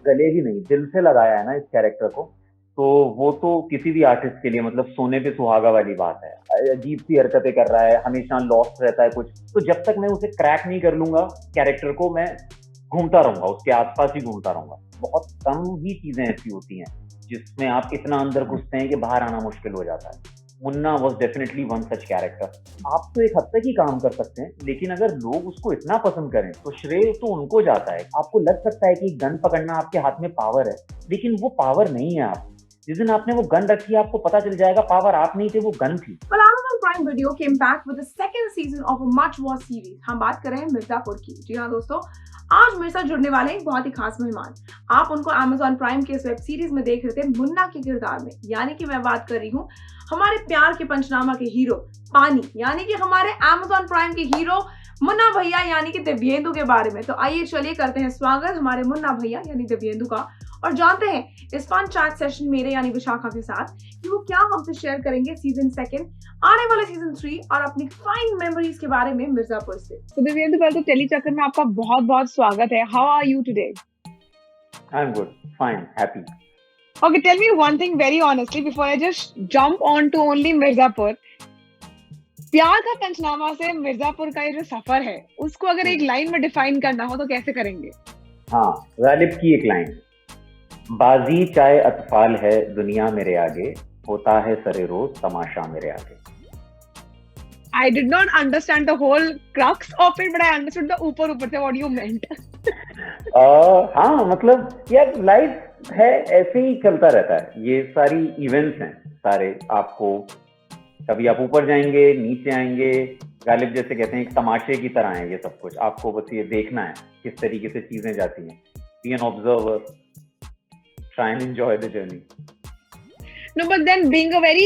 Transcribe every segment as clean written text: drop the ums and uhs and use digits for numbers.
गले भी नहीं, दिल से लगाया है ना इस कैरेक्टर को, तो वो तो किसी भी आर्टिस्ट के लिए मतलब सोने पे सुहागा वाली बात है। अजीब सी हरकतें कर रहा है, हमेशा लॉस्ट रहता है कुछ, तो जब तक मैं उसे क्रैक नहीं कर लूंगा कैरेक्टर को, मैं घूमता रहूंगा, उसके आसपास ही घूमता रहूंगा। बहुत कम ही चीजें ऐसी होती हैं जिसमें आप इतना अंदर घुसते हैं कि बाहर आना मुश्किल हो जाता है। Munna was definitely one such character. आप तो एक हद तक ही काम कर सकते हैं, लेकिन अगर लोग उसको इतना पसंद करें तो श्रेय तो उनको जाता है। आपको लग सकता है कि गन पकड़ना आपके हाथ में पावर है, लेकिन वो पावर नहीं है। आप जिस दिन आपने वो गन रखी है, आपको पता चल जाएगा पावर आप नहीं थे, वो गन थी। Well, Amazon Prime Video came back with the second season of a much watched series. हम बात कर रहे हैं मिर्जापुर की। जी हाँ दोस्तों, आज मेरे साथ जुड़ने वाले एक बहुत ही खास मेहमान। आप उनको Amazon Prime के इस वेब सीरीज में देख रहे थे मुन्ना के किरदार में, यानी कि मैं बात कर रही हूँ हमारे प्यार के पंचनामा के हीरो पानी, यानी कि हमारे Amazon Prime के हीरो मुन्ना भैया यानी कि दिव्येंदु के बारे में। तो आइए चलिए करते हैं स्वागत हमारे मुन्ना भैया यानी दिव्येंदु का, और जानते हैं इस फन चैट सेशन मेरे यानी विशाखा के साथ कि वो क्या हमसे शेयर करेंगे सीजन 2, आने वाले सीजन 3 और अपनी फाइन मेमोरीज के बारे में मिर्जापुर से। तो दिव्येंदु, पहले तो टेली चक्कर में आपका बहुत बहुत स्वागत है। How are you today? I am good, fine, happy. Okay, tell me one thing very honestly before I just jump on to only Mirzapur. प्यार का पंचनामा से मिर्जापुर का ये जो सफर है, उसको अगर एक लाइन में डिफाइन करना हो तो कैसे करेंगे? हाँ, गालिब की एक लाइन, बाजी चाहे अतफाल है दुनिया मेरे आगे, होता है सरे रोज तमाशा मेरे आगे। I did not understand the whole crux of it, but I understood the ऊपर ऊपर से what you meant. हाँ, मतलब यार लाइफ है, ऐसे ही चलता रहता है। ये सारी इवेंट्स हैं सारे, आपको कभी आप ऊपर जाएंगे, नीचे आएंगे। गालिब जैसे कहते हैं एक तमाशे की तरह है ये सब कुछ, आपको बस ये देखना है किस तरीके से चीजें जाती हैं। Be an observer, try and enjoy the journey. No, but then being a very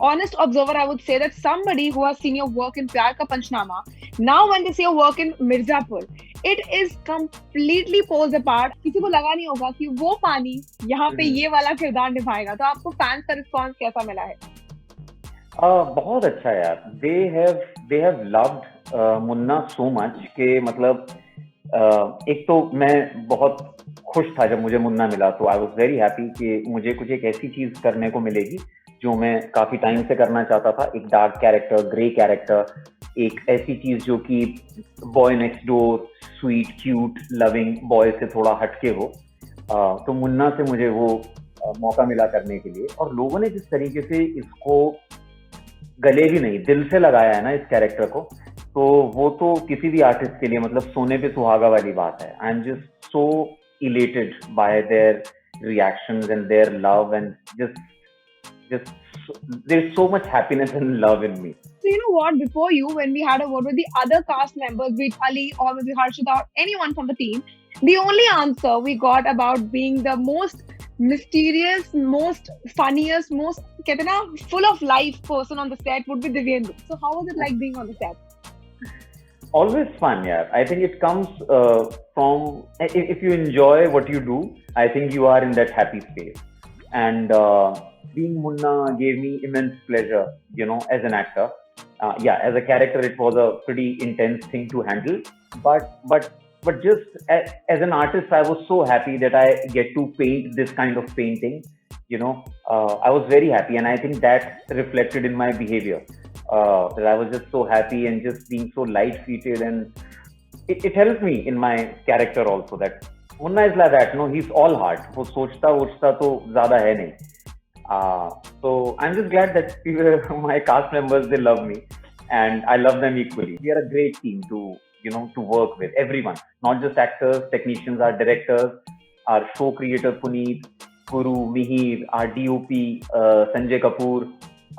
honest observer, I would say that somebody who has seen your work in Pyar Ka Panchnama, now when they see your work in Mirzapur, it is completely poles apart. किसी को लगा नहीं होगा कि वो पानी यहाँ पे ये वाला किरदार निभाएगा। तो आपको फैंस का रिस्पॉन्स कैसा मिला है? बहुत अच्छा यार। they have loved Munna so much कि मतलब एक तो मैं बहुत खुश था जब मुझे मुन्ना मिला, तो आई वॉज वेरी हैप्पी कि मुझे कुछ एक ऐसी चीज करने को मिलेगी जो मैं काफी टाइम से करना चाहता था। एक डार्क कैरेक्टर, ग्रे कैरेक्टर, एक ऐसी चीज जो कि boy next door, sweet cute loving boy से थोड़ा हटके हो। तो मुन्ना से मुझे वो मौका मिला करने के लिए, और लोगों ने जिस तरीके से इसको गले भी नहीं, दिल से लगाया है ना इस कैरेक्टर को, तो वो तो किसी भी आर्टिस्ट के लिए मतलब सोने पे सुहागा वाली बात है। I am just so elated by their reactions and their love, and just there's so much happiness and love in me. So you know what, before you, when we had a word with the other cast members, be it Ali or maybe Harshita or anyone from the team, the only answer we got about being the most mysterious, most funniest, most कहते हैं ना full of life person on the set would be Divyendu. So how was it like being on the set? Always fun, yeah. I think it comes from if you enjoy what you do, I think you are in that happy space. And being Munna gave me immense pleasure, you know, as an actor. Yeah, as a character, it was a pretty intense thing to handle. But just as an artist, I was so happy that I get to paint this kind of painting. You know, I was very happy, and I think that reflected in my behavior. That I was just so happy and just being so light-feeted, and it helped me in my character also. That Munna is like that, no, he's all heart. वो सोचता वोचता तो ज़्यादा है नहीं. So I'm just glad that my cast members, they love me, and I love them equally. We are a great team to work with. Everyone, not just actors, technicians, our directors, our show creator Puneet, Guru, Mihir, our DOP Sanjay Kapoor,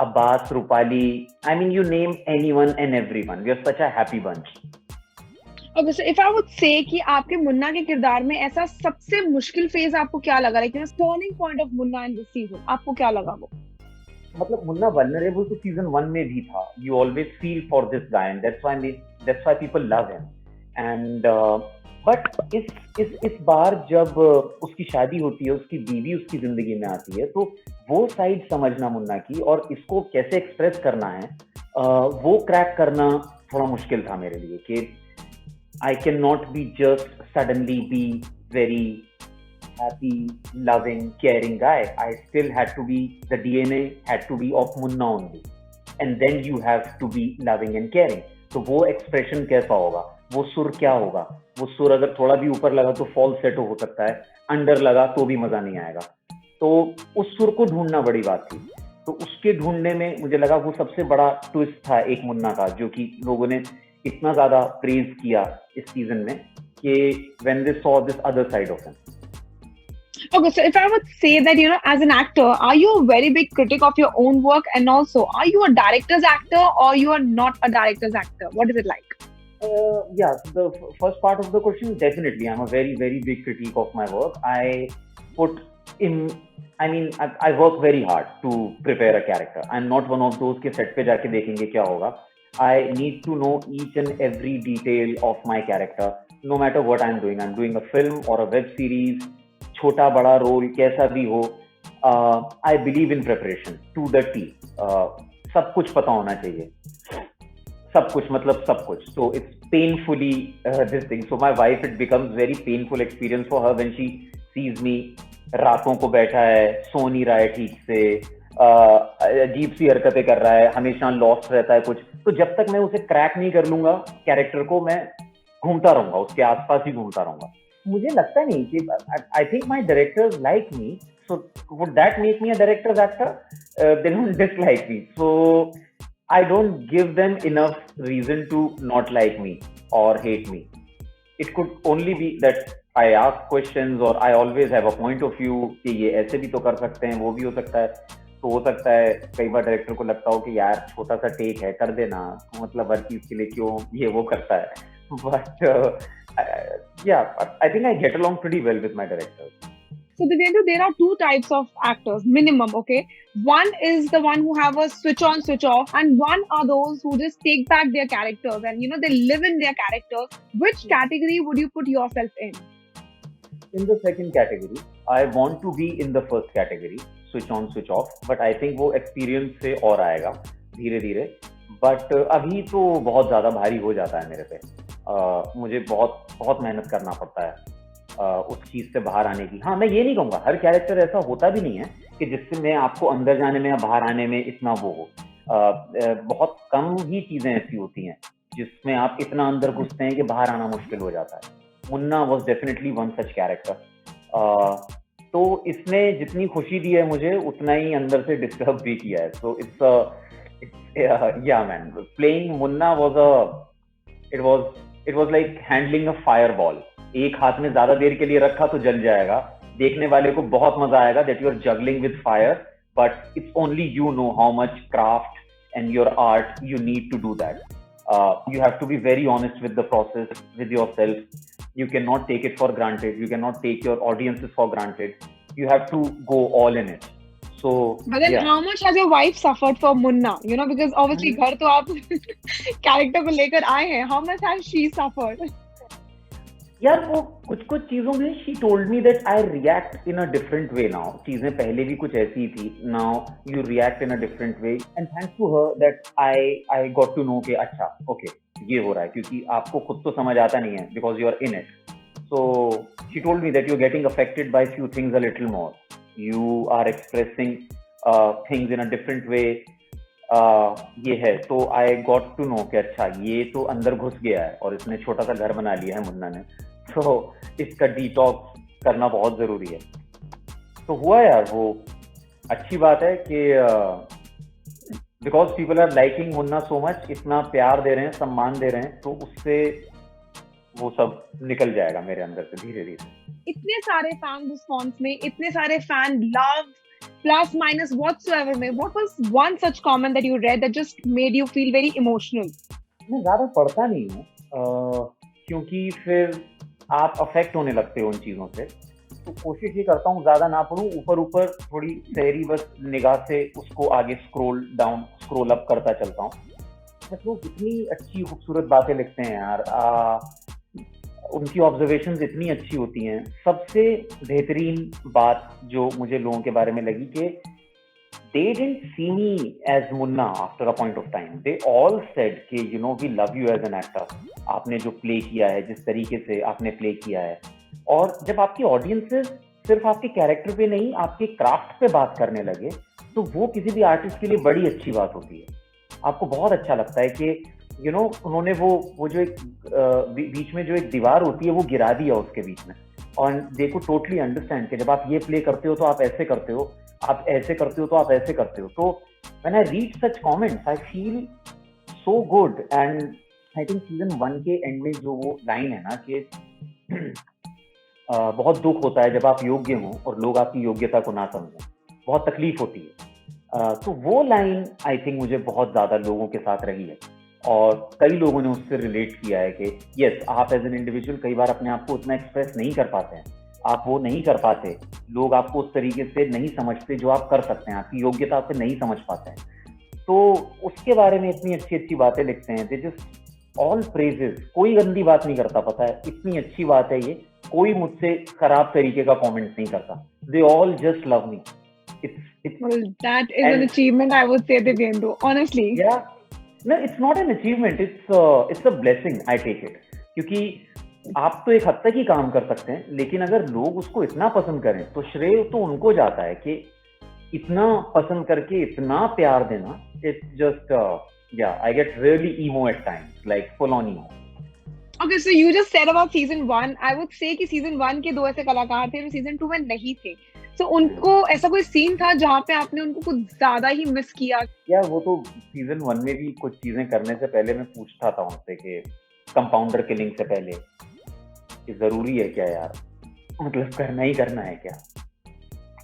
Abbas, Rupali, I mean, you name anyone and everyone. We are such a happy bunch. Okay, so if I would say कि आपके मुन्ना के किरदार में ऐसा सबसे मुश्किल phase आपको क्या लगा, लेकिन turning point of Munna in this season आपको क्या लगा वो? मतलब मुन्ना वल्नरेबल तो सीजन 1 में भी था. You always feel for this guy, and that's why people love him. And but इस बार जब उसकी शादी होती है, उसकी बीवी उसकी जिंदगी में आती है, तो वो साइड समझना मुन्ना की और इसको कैसे एक्सप्रेस करना है, वो क्रैक करना थोड़ा मुश्किल था मेरे लिए कि I can not be just suddenly be very happy, loving, caring guy. I still had to be, the DNA had to be of Munna only. And then you have to be loving and caring. तो वो expression कैसा होगा, वो सुर क्या होगा, वो सुर अगर थोड़ा भी ऊपर लगा तो फॉल सेट हो सकता है, अंडर लगा तो भी मजा नहीं आएगा. तो उस सुर को ढूंढना बड़ी बात थी. तो उसके ढूंढने में मुझे लगा वो सबसे बड़ा ट्विस्ट था एक मुन्ना का, जो कि लोगों ने इतना ज्यादा प्रेज किया इस सीजन में कि when they saw this other side of him. Okay, so if I would say that, as an actor, are you a very big critic of your own work? And also, are you a director's actor or you are not a director's actor? What is it like? Yeah, so the first part of the question, definitely, I'm a very, very big critique of my work. I put in, I work very hard to prepare a character. I'm not one of those के set पे जाके देखेंगे क्या होगा. I need to know each and every detail of my character, no matter what I'm doing. I'm doing a film or a web series, छोटा बड़ा role कैसा भी हो. I believe in preparation to the T. सब कुछ पता होना चाहिए, सब कुछ मतलब सब कुछ. So it's painfully this thing. So my wife, it becomes very painful experience for her when she sees me रातों को बैठा है, सो नहीं रहा है ठीक से, अजीब सी हरकतें कर रहा है, हमेशा लॉस्ट रहता है कुछ. तो जब तक मैं उसे क्रैक नहीं कर लूंगा कैरेक्टर को, मैं घूमता रहूंगा, उसके आसपास ही घूमता रहूंगा. मुझे लगता नहीं कि I think my directors like me, so would that make me a directors actor? They don't dislike me, so I don't give them enough reason to not like me or hate me. It could only be that I ask questions or I always have a point of view कि ये ऐसे भी तो कर सकते हैं, वो भी हो सकता है. तो हो सकता है कई बार डायरेक्टर को लगता हो कि यार छोटा सा टेक है, कर देना, मतलब हर चीज के लिए क्यों ये वो करता है. But yeah, I think I get along pretty well with my directors. So, Divyendu, there are two types of actors, minimum, okay? One is the one who have a switch on, switch off, and one are those who just take back their characters and, they live in their characters. Which category would you put yourself in? In the second category. I want to be in the first category, switch on, switch off, but I think वो experience से और आएगा धीरे धीरे. But अभी तो बहुत ज़्यादा भारी हो जाता है मेरे पे. मुझे बहुत बहुत मेहनत करना पड़ता है उस चीज से बाहर आने की. हाँ, मैं ये नहीं कहूँगा, हर कैरेक्टर ऐसा होता भी नहीं है कि जिससे मैं आपको अंदर जाने में या बाहर आने में इतना वो हो. बहुत कम ही चीजें ऐसी होती हैं जिसमें आप इतना अंदर घुसते हैं कि बाहर आना मुश्किल हो जाता है. Munna was definitely one such character. तो इसने जितनी खुशी दी है मुझे, उतना ही अंदर से डिस्टर्ब भी किया है. सो इट्स या man, playing Munna it was like handling a fire ball. एक हाथ में ज्यादा देर के लिए रखा तो जल जाएगा, देखने वाले को बहुत मजा आएगा that you are juggling with fire, but it's only you know how much craft and your art you need to do that. You have to be very honest with the process, with yourself. You cannot take it for granted. You cannot take your audiences for granted. You have to go all in it. So, but then how much has your wife suffered for Munna? Because obviously घर तो आप character को लेकर आए हैं. How much has she suffered? यार वो कुछ चीजों में she told me that I react in a different way now. चीजें पहले भी कुछ ऐसी थी, now you react in a different way, and thanks to her that I got to know कि अच्छा ओके ये हो रहा है, क्योंकि आपको खुद तो समझ आता नहीं है because you are in it. So she told me that you are getting affected by few things a little more. You are expressing things in a different way. ये है. तो आई गॉट टू नो कि अच्छा ये तो अंदर घुस गया है और इसने छोटा सा घर बना लिया है मुन्ना ने. तो इसका डिटॉक्स करना बहुत जरूरी है. तो हुआ यार, वो अच्छी बात है कि because people are liking Munna so much, इतना प्यार दे रहे हैं, सम्मान दे रहे हैं, तो उससे वो सब निकल जाएगा मेरे अंदर से धीरे धीरे. इतने सारे फैन रिस्पॉन्स में, इतने सारे fan love plus minus whatsoever में, what was one such comment that you read that just made you feel very emotional? मैं ज्यादा पढ़ता नहीं हूँ क्योंकि फिर आप अफेक्ट होने लगते हो उन चीजों से. तो कोशिश ये करता हूँ ज्यादा ना पढ़ूं, ऊपर ऊपर थोड़ी सहरी बस निगाह से उसको आगे स्क्रॉल डाउन स्क्रॉल अप करता चलता हूँ. बस वो कितनी अच्छी खूबसूरत बातें लिखते हैं यार. उनकी ऑब्जर्वेशंस इतनी अच्छी होती हैं. सबसे बेहतरीन बात जो मुझे लोगों के बारे में लगी कि they didn't see me as Munna after a point of time. They all said कि we love you as an actor. आपने जो प्ले किया है, जिस तरीके से आपने प्ले किया है. और जब आपकी ऑडियंसेस सिर्फ आपके कैरेक्टर पे नहीं, आपके क्राफ्ट पे बात करने लगे, तो वो किसी भी आर्टिस्ट के लिए बड़ी अच्छी बात होती है। आपको बहुत अच्छा लगता है कि उन्होंने वो जो एक बीच में जो एक दीवार होती है वो गिरा दिया उसके बीच में, और दे को टोटली अंडरस्टैंड कि जब आप ये प्ले करते हो तो आप ऐसे करते हो, आप ऐसे करते हो तो आप ऐसे करते हो। तो when I read such comments I feel so good. And I think season 1 के एंड में जो वो लाइन है ना कि बहुत दुख होता है जब आप योग्य हो और लोग आपकी योग्यता को ना समझें, बहुत तकलीफ होती है। तो वो लाइन आई थिंक मुझे बहुत ज्यादा लोगों के साथ रही है, और कई लोगों ने उससे रिलेट किया है कि यस, आप एज एन इंडिविजुअल कई बार अपने आप को उतना एक्सप्रेस नहीं कर पाते हैं, आप वो नहीं कर पाते, लोग आपको उस तरीके से नहीं समझते जो आप कर सकते हैं, आपकी योग्यता पे नहीं समझ पाते हैं। तो उसके बारे में इतनी अच्छी अच्छी बातें लिखते हैं, दे जस्ट ऑल प्रेजेस, कोई गंदी बात नहीं करता, पता है इतनी अच्छी बात है ये, कोई मुझसे खराब तरीके का कमेंट नहीं करता, they all just love me. Well, that is an achievement, I would say, Divyendu, honestly. Yeah, no, it's not an achievement, it's a blessing, I take it, क्योंकि आप तो एक हद तक ही काम कर सकते हैं, लेकिन अगर लोग उसको इतना पसंद करें तो श्रेय तो उनको जाता है कि इतना पसंद करके इतना प्यार देना। It's just I get really emo at times, like full on emo. Okay, so you just said about season 1. I would say कि season 1 के 2 ऐसे कलाकार थे जो season 2 में नहीं थे। So उनको ऐसा कोई सीन था जहाँ पे आपने उनको कुछ ज्यादा ही मिस किया? यार वो तो season 1 में भी कुछ चीजें करने से पहले मैं पूछता था उनसे कि कंपाउंडर किलिंग से पहले कि जरूरी है क्या यार, मतलब करना ही करना है क्या?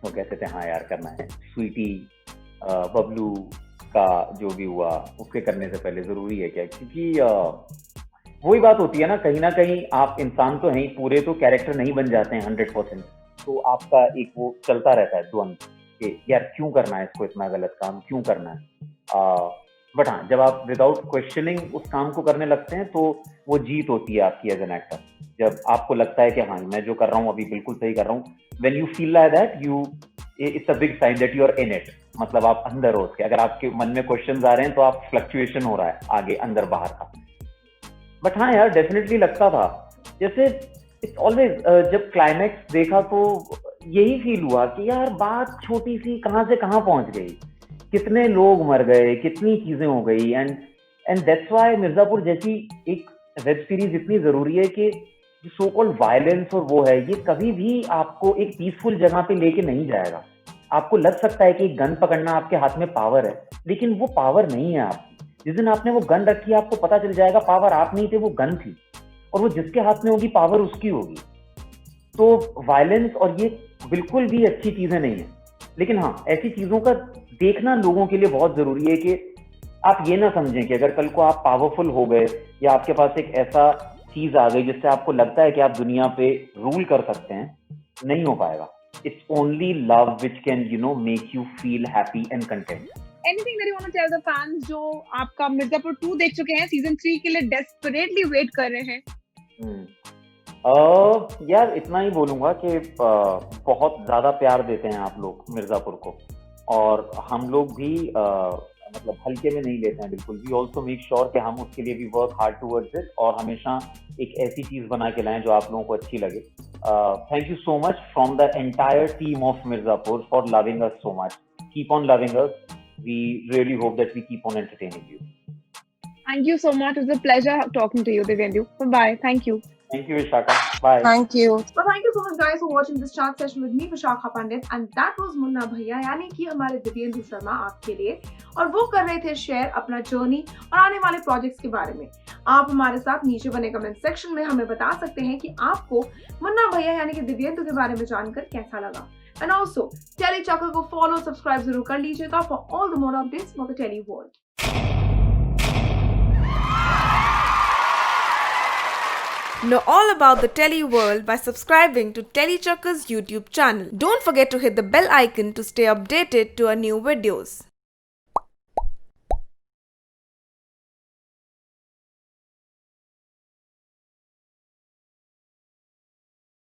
वो कहते थे हाँ यार करना है। स्वीटी बबलू का जो भी हुआ उसके करने से पहले जरूरी है क्या? क्योंकि वही बात होती है ना कहीं आप इंसान तो हैं ही, पूरे तो कैरेक्टर नहीं बन जाते हैं 100%, तो आपका एक वो चलता रहता है द्वंद कि यार क्यों करना है इसको, इतना गलत काम क्यों करना है। बट हाँ, जब आप विदाउट क्वेश्चनिंग उस काम को करने लगते हैं तो वो जीत होती है आपकी एज एन एक्टर। जब आपको लगता है कि हाँ मैं जो कर रहा हूँ अभी बिल्कुल सही कर रहा हूँ, when you feel like that it's a big sign that you are in it, मतलब आप अंदर हो उसके। अगर आपके मन में क्वेश्चंस आ रहे हैं तो आप फ्लक्चुएशन हो रहा है आगे अंदर बाहर का। बट हाँ यार डेफिनेटली लगता था जैसे इट्स ऑलवेज, जब क्लाइमैक्स देखा तो यही फील हुआ कि यार बात छोटी सी कहाँ से कहाँ पहुंच गई, कितने लोग मर गए, कितनी चीजें हो गई। एंड दैट्स व्हाई मिर्जापुर जैसी एक वेब सीरीज इतनी जरूरी है कि जो सो कॉल्ड वायलेंस और वो है, ये कभी भी आपको एक पीसफुल जगह पे लेके नहीं जाएगा। आपको लग सकता है कि गन पकड़ना आपके हाथ में पावर है, लेकिन वो पावर नहीं है आपकी। जिस दिन आपने वो गन रखी आपको पता चल जाएगा पावर आप नहीं थे, वो गन थी, और वो जिसके हाथ में होगी पावर उसकी होगी। तो वायलेंस और ये बिल्कुल भी अच्छी चीजें नहीं है, लेकिन हाँ ऐसी चीजों का देखना लोगों के लिए बहुत जरूरी है कि आप ये ना समझें कि अगर कल को आप पावरफुल हो गए या आपके पास एक ऐसा चीज आ गई जिससे आपको लगता है कि आप दुनिया पे रूल कर सकते हैं, नहीं हो पाएगा। It's only love which can make you feel happy and content. Anything that you want to tell the fans जो आपका मिर्जापुर 2 देख चुके हैं, सीजन 3 के लिए डेस्परेटली वेट कर रहे हैं? यार इतना ही बोलूंगा कि बहुत ज्यादा प्यार देते हैं आप लोग मिर्जापुर को, और हम लोग भी मतलब हल्के में नहीं लेते हैं बिल्कुल। वी ऑल्सो मेक श्योर कि हम उसके लिए भी वर्क हार्ड टूवर्ड्स इट, और हमेशा एक ऐसी चीज बना के लाएं जो आप लोगों को अच्छी लगे। Thank you so much from the entire team of Mirzapur for loving us so much. Keep on loving us. We really hope that we keep on entertaining you. Thank you so much. It was a pleasure talking to you, Divyendu. Bye-bye. Thank you. Thank you, Vishakha. Bye. Thank you. So thank you so much guys for watching this chat session with me, Vishakha Pandit, and that was Munna भैया, यानी कि हमारे दिव्येंदु शर्मा आपके लिए, और वो कर रहे थे शेयर अपना जर्नी और आने वाले प्रोजेक्ट्स के बारे में। आप हमारे साथ नीचे बने कमेंट सेक्शन में हमें बता सकते हैं कि आपको मुन्ना भैया यानी कि दिव्येंदु के बारे में जानकर कैसा लगा। And also, Telly Chucker को follow, subscribe जरूर कर लीजिएगा for all the more updates for the Telly world. Know all about the Telly world by subscribing to Telly Chucker's YouTube channel. Don't forget to hit the bell icon to stay updated to our new videos.